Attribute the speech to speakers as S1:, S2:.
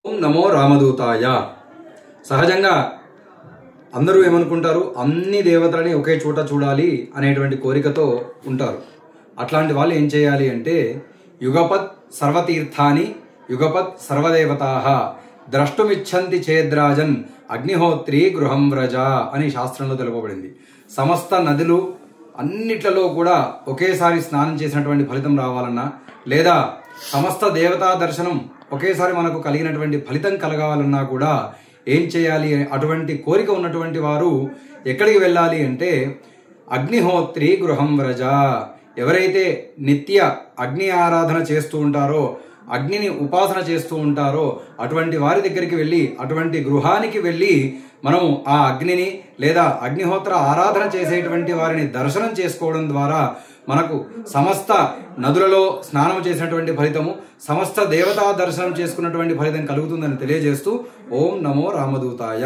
S1: ఓం నమో రామదూతాయ. సహజంగా అందరూ ఏమనుకుంటారు, అన్ని దేవతలని ఒకే చోట చూడాలి అనేటువంటి కోరికతో ఉంటారు. అట్లాంటి వాళ్ళు ఏం చేయాలి అంటే, యుగపత్ సర్వతీర్థాని యుగపత్ సర్వదేవతాః ద్రష్టుమిచ్చంతి చేద్రాజన్ అగ్నిహోత్రి గృహం వ్రజ అని శాస్త్రంలో తెలుపబడింది. సమస్త నదులు అన్నిట్లలో కూడా ఒకేసారి స్నానం చేసినటువంటి ఫలితం రావాలన్నా, లేదా సమస్త దేవతా దర్శనం ఒకేసారి మనకు కలిగినటువంటి ఫలితం కలగాలన్నా కూడా ఏం చేయాలి? అటువంటి కోరిక ఉన్నటువంటి వారు ఎక్కడికి వెళ్ళాలి అంటే, అగ్నిహోత్రి గృహం వ్రజ. ఎవరైతే నిత్య అగ్ని ఆరాధన చేస్తూ ఉంటారో, అగ్నిని ఉపాసన చేస్తూ ఉంటారో అటువంటి వారి దగ్గరికి వెళ్ళి, అటువంటి గృహానికి వెళ్ళి మనము ఆ అగ్నిని లేదా అగ్నిహోత్ర ఆరాధన చేసేటువంటి వారిని దర్శనం చేసుకోవడం ద్వారా మనకు సమస్త నదులలో స్నానం చేసినటువంటి ఫలితము, సమస్త దేవతా దర్శనం చేసుకున్నటువంటి ఫలితం కలుగుతుందని తెలియజేస్తూ ఓం నమో రామదూతాయ.